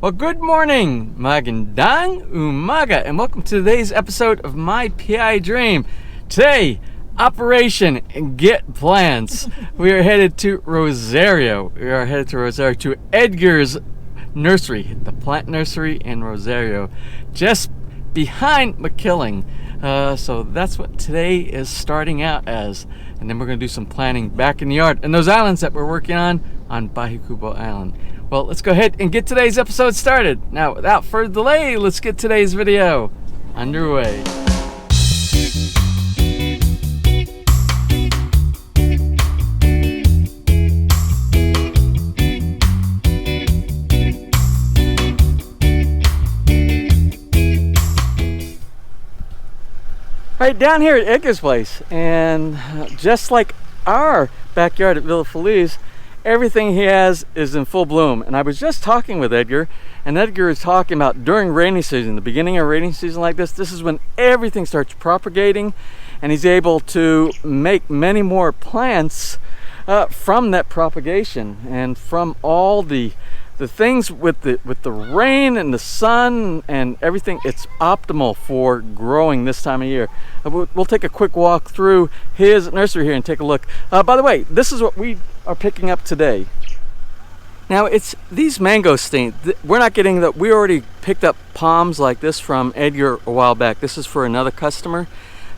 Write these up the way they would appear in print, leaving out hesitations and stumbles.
Well, good morning, magandang umaga, and welcome to today's episode of My PI Dream. Today, Operation Get Plants. We are headed to Rosario. To EDGAR'S Nursery, the plant nursery in Rosario, just behind McKilling. So that's what today is starting out as. And then we're going to do some planning back in the yard and those islands that we're working on Bahikubo Island. Well, let's go ahead and get today's episode started. Now, without further delay, let's get today's video underway. Right down here at Edgar's place, and just like our backyard at Villa Feliz, everything he has is in full bloom. And I was just talking with Edgar, and Edgar is talking about during rainy season, the beginning of rainy season like this is when everything starts propagating, and he's able to make many more plants from that propagation and from all the things with the rain and the sun and everything. It's optimal for growing this time of year. We'll take a quick walk through his nursery here and take a look. By the way, this is what we are picking up today. Now, it's these mango steins. We're not getting that. We already picked up palms like this from Edgar a while back. This is for another customer,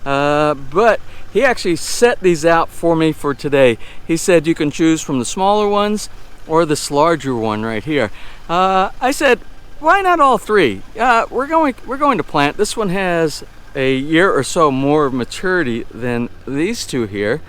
but he actually set these out for me for today. He said you can choose from the smaller ones or this larger one right here. I said, why not all three? We're going to plant. This one has a year or so more of maturity than these two here,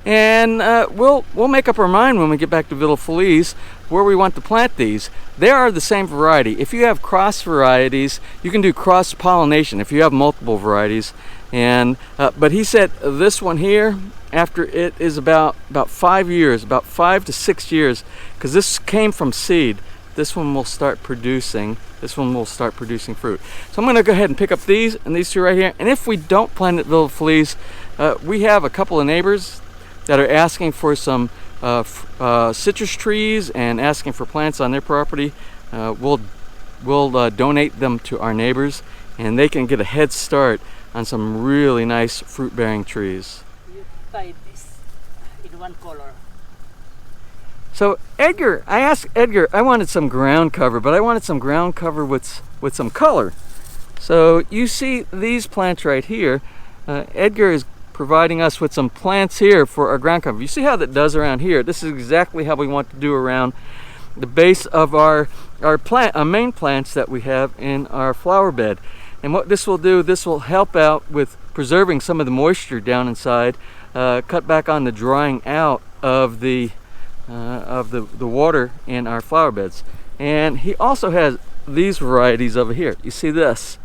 and we'll make up our mind when we get back to Villa Feliz where we want to plant these. They are the same variety. If you have cross varieties, you can do cross pollination if you have multiple varieties. And but he said this one here, after it is about 5 years, about 5 to 6 years, because this came from seed, this one will start producing fruit. So I'm going to go ahead and pick up these and these two right here. And if we don't plant at Villa Feliz, we have a couple of neighbors that are asking for some citrus trees and asking for plants on their property. We'll donate them to our neighbors, and they can get a head start on some really nice fruit-bearing trees. You tie this in one color. So Edgar, I asked Edgar, I wanted some ground cover, but I wanted some ground cover with some color. So you see these plants right here. Edgar is providing us with some plants here for our ground cover. You see how that does around here? This is exactly how we want to do around the base of our main plants that we have in our flower bed. And what this will do, this will help out with preserving some of the moisture down inside, cut back on the drying out of the water in our flower beds. And he also has these varieties over here. You see this?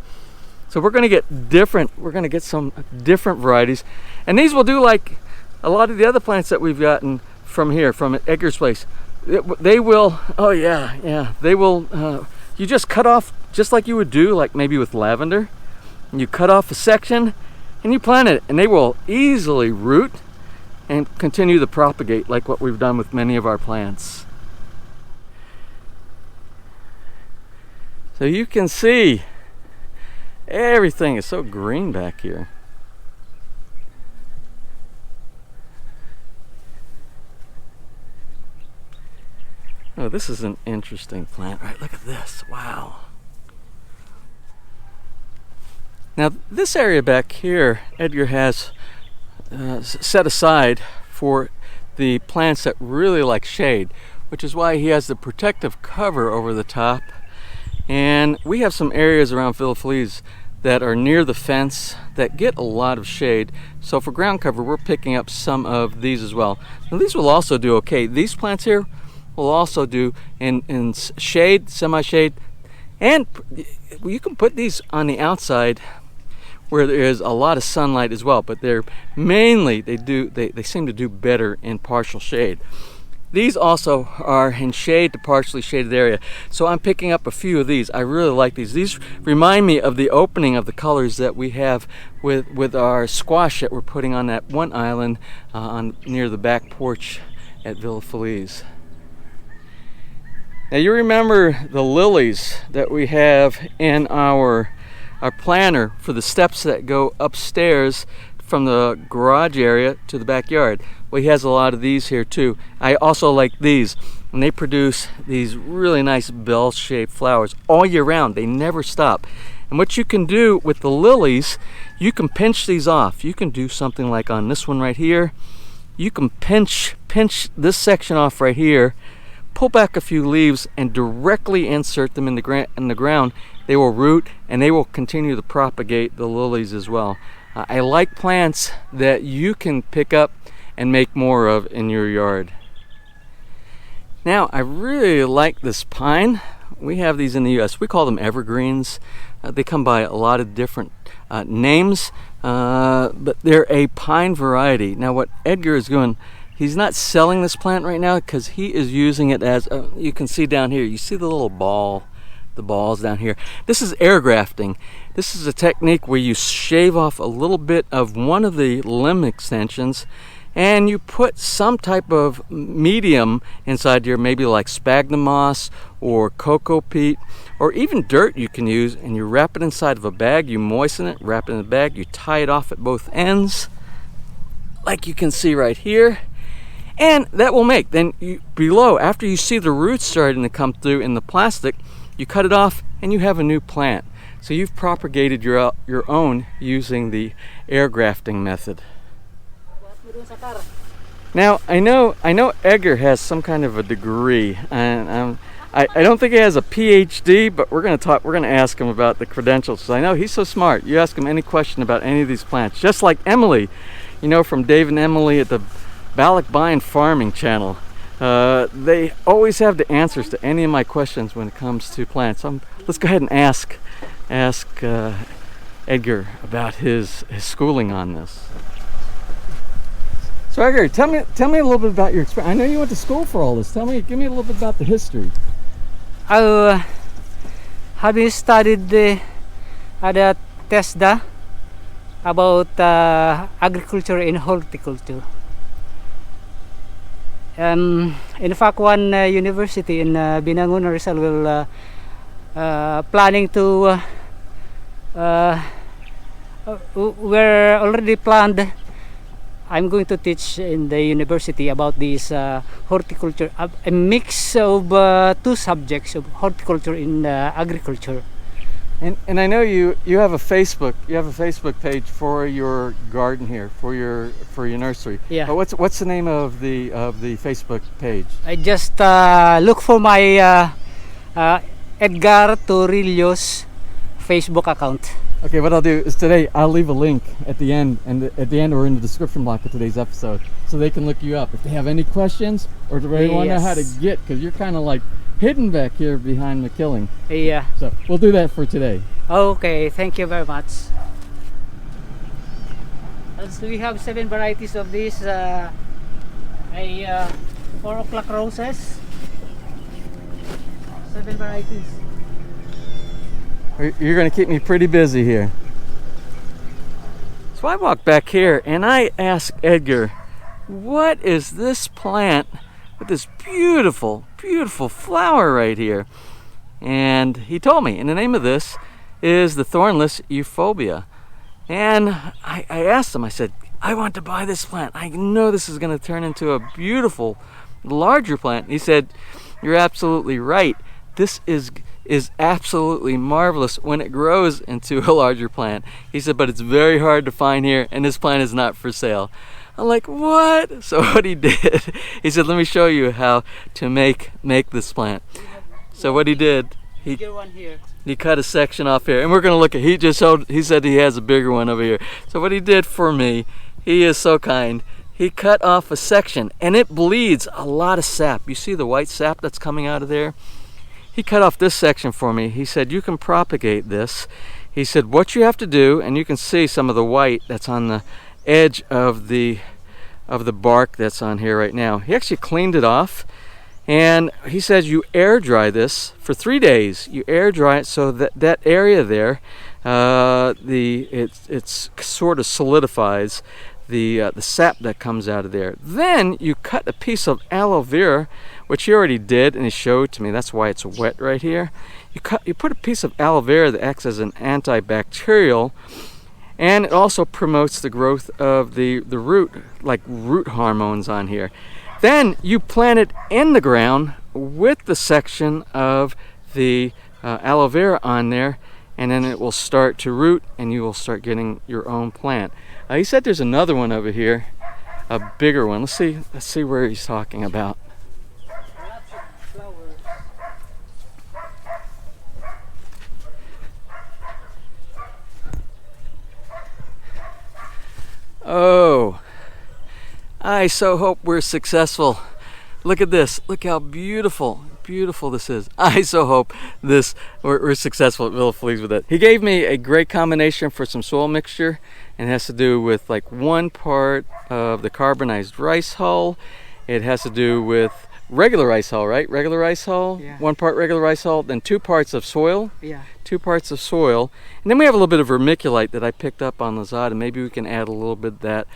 So we're going to get some different varieties, and these will do like a lot of the other plants that we've gotten from here, from Edgar's place. They will, oh yeah, they will. You just cut off, just like you would do, like maybe with lavender. And you cut off a section and you plant it, and they will easily root and continue to propagate like what we've done with many of our plants. So you can see everything is so green back here. Oh, this is an interesting plant, right? Look at this, wow. Now this area back here, Edgar has set aside for the plants that really like shade, which is why he has the protective cover over the top. And we have some areas around Villa Feliz that are near the fence that get a lot of shade. So for ground cover, we're picking up some of these as well. Now these will also do okay. These plants here will also do in shade, semi-shade, and you can put these on the outside where there is a lot of sunlight as well, but they're mainly, they seem to do better in partial shade. These also are in shade to partially shaded area. So I'm picking up a few of these. I really like these. These remind me of the opening of the colors that we have with our squash that we're putting on that one island near the back porch at Villa Feliz. Now you remember the lilies that we have in our planter for the steps that go upstairs from the garage area to the backyard. Well, he has a lot of these here too. I also like these, and they produce these really nice bell-shaped flowers all year round. They never stop. And what you can do with the lilies, you can pinch these off. You can do something like on this one right here. You can pinch this section off right here, pull back a few leaves, and directly insert them in the ground. They will root, and they will continue to propagate the lilies as well. I like plants that you can pick up and make more of in your yard. Now, I really like this pine. We have these in the US. We call them evergreens. They come by a lot of different names, but they're a pine variety. Now, what Edgar is doing, he's not selling this plant right now because he is using it as, you can see down here, you see the little ball, the balls down here. This is air grafting. This is a technique where you shave off a little bit of one of the limb extensions and you put some type of medium inside here, maybe like sphagnum moss or cocoa peat or even dirt you can use, and you wrap it inside of a bag, you moisten it, wrap it in the bag, you tie it off at both ends like you can see right here, and that will make, then below, after you see the roots starting to come through in the plastic, you cut it off and you have a new plant. So you've propagated your own using the air grafting method. Now I know Edgar has some kind of a degree, and I don't think he has a PhD, but we're gonna ask him about the credentials. So I know he's so smart. You ask him any question about any of these plants, just like Emily, you know, from Dave and Emily at the Balakbayan Farming channel. They always have the answers to any of my questions when it comes to plants. Let's go ahead and ask Edgar about his schooling on this. So Edgar, tell me a little bit about your experience. I know you went to school for all this. Give me a little bit about the history. I have studied at TESDA about agriculture and horticulture. In fact, one university in Binangon, Rizal will planning to we're already planned. I'm going to teach in the university about this horticulture, a mix of two subjects of horticulture and agriculture. And I know you have a Facebook page for your garden here, for your nursery. Yeah. But what's the name of the Facebook page? I just look for my Edgar Torillo's Facebook account. Okay, what I'll do is today I'll leave a link at the end, or in the description block of today's episode, so they can look you up if they have any questions or if they want to know how to get, because you're kind of like hidden back here behind the killing. Yeah. So we'll do that for today. Okay, thank you very much. So we have 7 varieties of these 4 o'clock roses. 7 varieties. You're going to keep me pretty busy here. So I walk back here and I ask Edgar, what is this plant with this beautiful, beautiful flower right here? And he told me, and the name of this is the thornless euphorbia. And I asked him, I said, I want to buy this plant. I know this is going to turn into a beautiful, larger plant. He said, you're absolutely right. This is absolutely marvelous when it grows into a larger plant. He said, but it's very hard to find here, and this plant is not for sale. I'm like, what? So what he did, he said, let me show you how to make this plant. So what he did, he cut a section off here, and we're going to look at, he said he has a bigger one over here. So what he did for me, he is so kind, he cut off a section, and it bleeds a lot of sap. You see the white sap that's coming out of there? He cut off this section for me. He said, you can propagate this. He said, what you have to do, and you can see some of the white that's on the edge of the bark that's on here right now. He actually cleaned it off, and he says you air dry this for 3 days. You air dry it so that area there, it's sort of solidifies the sap that comes out of there. Then you cut a piece of aloe vera, which he already did and he showed to me. That's why it's wet right here. You put a piece of aloe vera that acts as an antibacterial, and it also promotes the growth of the root, like root hormones on here. Then you plant it in the ground with the section of the aloe vera on there, and then it will start to root and you will start getting your own plant. He said there's another one over here, a bigger one. Let's see where he's talking about. Lots of flowers. Oh, I so hope we're successful. Look at this. Look how beautiful this is. I so hope we're successful at Villa Feliz with it. He gave me a great combination for some soil mixture, and it has to do with like 1 part of the carbonized rice hull. It has to do with regular rice hull, right? Regular rice hull, Yeah. 1 part regular rice hull, then 2 parts of soil. Yeah. 2 parts of soil, and then we have a little bit of vermiculite that I picked up on Lazada. Maybe we can add a little bit of that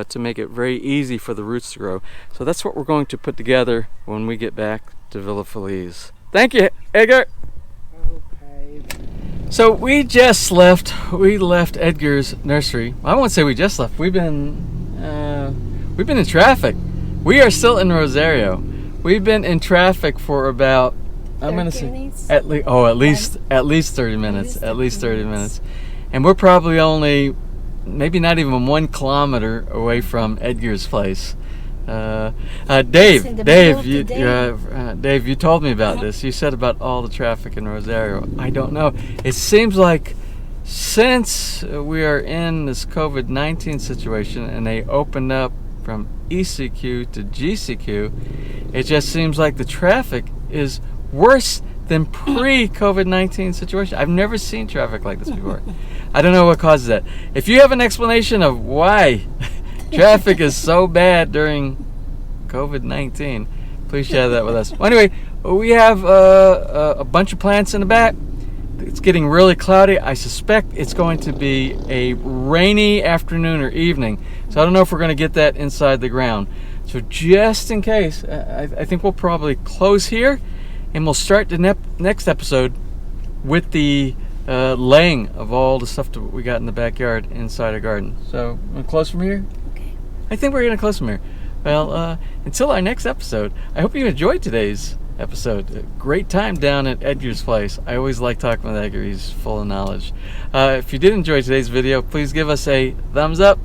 to make it very easy for the roots to grow. So that's what we're going to put together when we get back to Villa Feliz. Thank you, Edgar. Okay. So we just left. We left Edgar's nursery. I won't say we just left. We've been in traffic. We are still in Rosario. We've been in traffic for about, I'm gonna say at least 30 minutes. At least 30 minutes. And we're probably only maybe not even 1 kilometer away from Edgar's place. Dave, you told me about this. You said about all the traffic in Rosario. I don't know. It seems like since we are in this COVID-19 situation and they opened up from ECQ to GCQ, it just seems like the traffic is worse than pre-COVID-19 situation. I've never seen traffic like this before. I don't know what causes that. If you have an explanation of why traffic is so bad during COVID-19, please share that with us. Well, anyway, we have a bunch of plants in the back. It's getting really cloudy. I suspect it's going to be a rainy afternoon or evening. So I don't know if we're going to get that inside the ground. So just in case, I think we'll probably close here, and we'll start the next episode with the laying of all the stuff that we got in the backyard inside our garden. So we're going to close from here? Okay. I think we're going to close from here. Well, until our next episode, I hope you enjoyed today's episode. A great time down at Edgar's place. I always like talking with Edgar. He's full of knowledge. If you did enjoy today's video, please give us a thumbs up.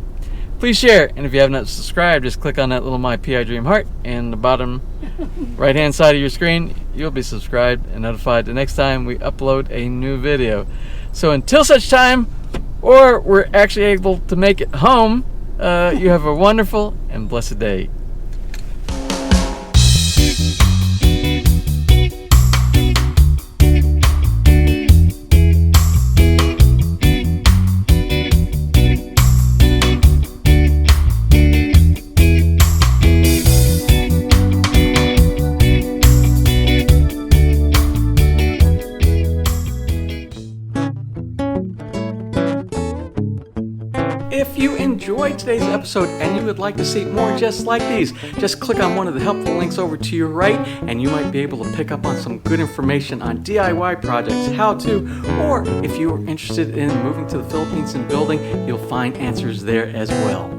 Please share, and if you have not subscribed, just click on that little My PI Dream heart in the bottom right hand side of your screen. You'll be subscribed and notified the next time we upload a new video. So until such time, or we're actually able to make it home, you have a wonderful and blessed day. If you enjoyed today's episode and you would like to see more just like these, just click on one of the helpful links over to your right and you might be able to pick up on some good information on DIY projects, how to, or if you are interested in moving to the Philippines and building, you'll find answers there as well.